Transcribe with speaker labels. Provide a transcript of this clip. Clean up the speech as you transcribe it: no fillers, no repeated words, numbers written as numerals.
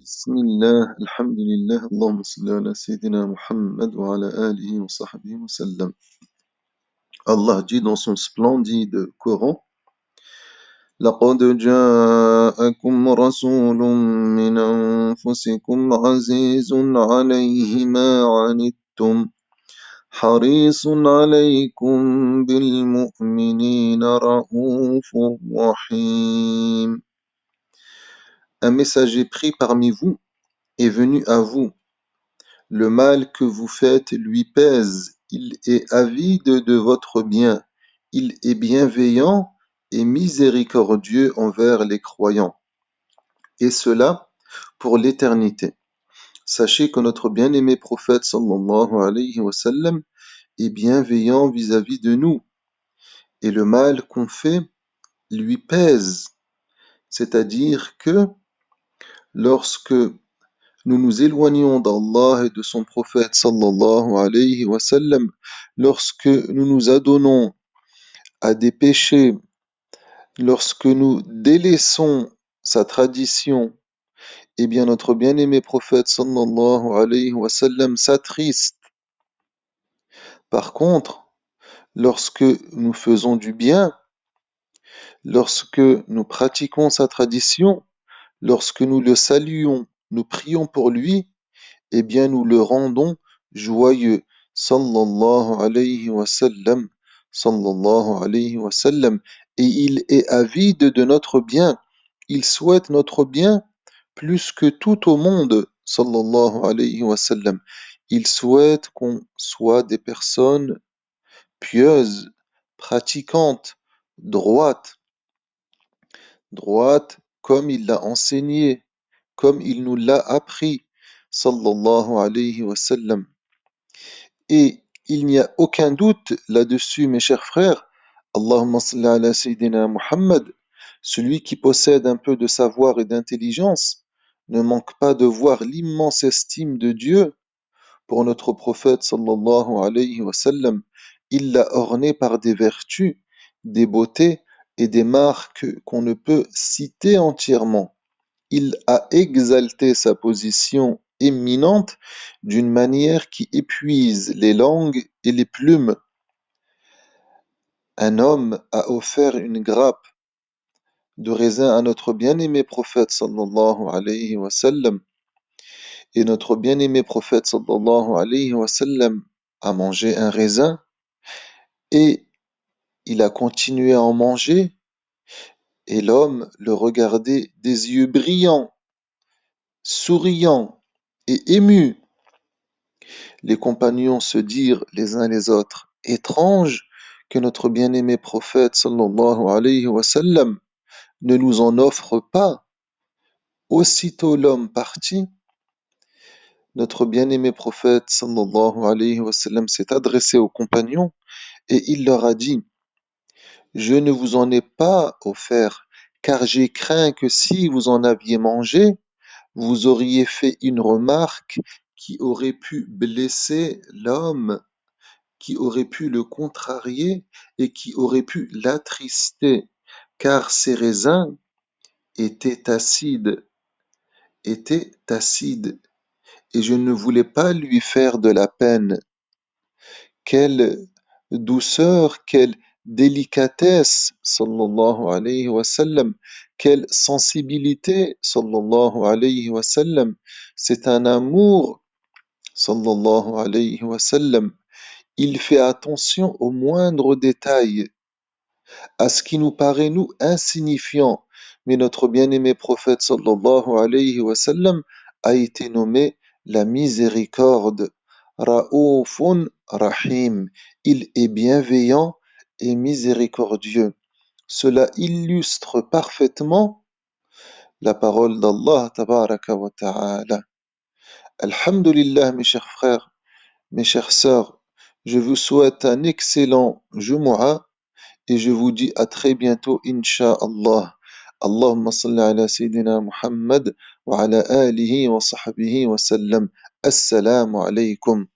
Speaker 1: بسم الله الحمد لله اللهم صل على سيدنا Muhammad وعلى آله وصحبه وسلم. Allah dit dans son splendide Coran: لقد جاءكم رسول من أنفسكم عزيز عليه ما عنتم حريص عليكم بالمؤمنين رؤوف رحيم. Un messager pris parmi vous est venu à vous. Le mal que vous faites lui pèse, il est avide de votre bien, il est bienveillant et miséricordieux envers les croyants. Et cela pour l'éternité. Sachez que notre bien-aimé prophète sallallahu alayhi wa sallam est bienveillant vis-à-vis de nous. Et le mal qu'on fait lui pèse. C'est-à-dire que lorsque nous nous éloignons d'Allah et de son prophète sallallahu alayhi wa sallam, lorsque nous nous adonnons à des péchés, lorsque nous délaissons sa tradition, eh bien notre bien-aimé prophète sallallahu alayhi wa sallam s'attriste. Par contre, lorsque nous faisons du bien, lorsque nous pratiquons sa tradition, lorsque nous le saluons, nous prions pour lui, eh bien nous le rendons joyeux. Sallallahu alayhi wa sallam, sallallahu alayhi wa sallam. Et il est avide de notre bien. Il souhaite notre bien plus que tout au monde. Sallallahu alayhi wa sallam. Il souhaite qu'on soit des personnes pieuses, pratiquantes, droites, droites comme il l'a enseigné, comme il nous l'a appris. Sallallahu alayhi wa sallam. Et il n'y a aucun doute là-dessus, mes chers frères. Allahumma salli ala Sayyidina Muhammad. Celui qui possède un peu de savoir et d'intelligence ne manque pas de voir l'immense estime de Dieu pour notre prophète sallallahu alayhi wa sallam. Il l'a orné par des vertus, des beautés et des marques qu'on ne peut citer entièrement. Il a exalté sa position éminente d'une manière qui épuise les langues et les plumes. Un homme a offert une grappe de raisin à notre bien-aimé prophète sallallahu alayhi wa sallam, et notre bien-aimé prophète sallallahu alayhi wa sallam a mangé un raisin et il a continué à en manger, et l'homme le regardait des yeux brillants, souriants et émus. Les compagnons se dirent les uns les autres: étrange que notre bien-aimé prophète sallallahu alayhi wa sallam ne nous en offre pas. Aussitôt l'homme parti, notre bien-aimé prophète sallallahu alayhi wa sallam s'est adressé aux compagnons et il leur a dit: je ne vous en ai pas offert, car j'ai craint que si vous en aviez mangé, vous auriez fait une remarque qui aurait pu blesser l'homme, qui aurait pu le contrarier et qui aurait pu l'attrister, car ces raisins étaient acides, et je ne voulais pas lui faire de la peine. Quelle douceur, quelle délicatesse, sallallahu alayhi wa sallam, quelle sensibilité, sallallahu alayhi wa sallam. C'est un amour, sallallahu alayhi wa sallam. Il fait attention aux moindres détails, à ce qui nous paraît nous insignifiant, mais notre bien-aimé prophète sallallahu alayhi wa sallam a été nommé la miséricorde, Ra'oufun Rahim. Il est bienveillant et miséricordieux. Cela illustre parfaitement la parole d'Allah tabaraka wa ta'ala. Alhamdulillah, mes chers frères, mes chères sœurs, je vous souhaite un excellent Jumu'ah et je vous dis à très bientôt, Inch'Allah. Allahumma salli ala Sayyidina Muhammad wa ala alihi wa sahbihi wa sallam. Assalamu alaykum.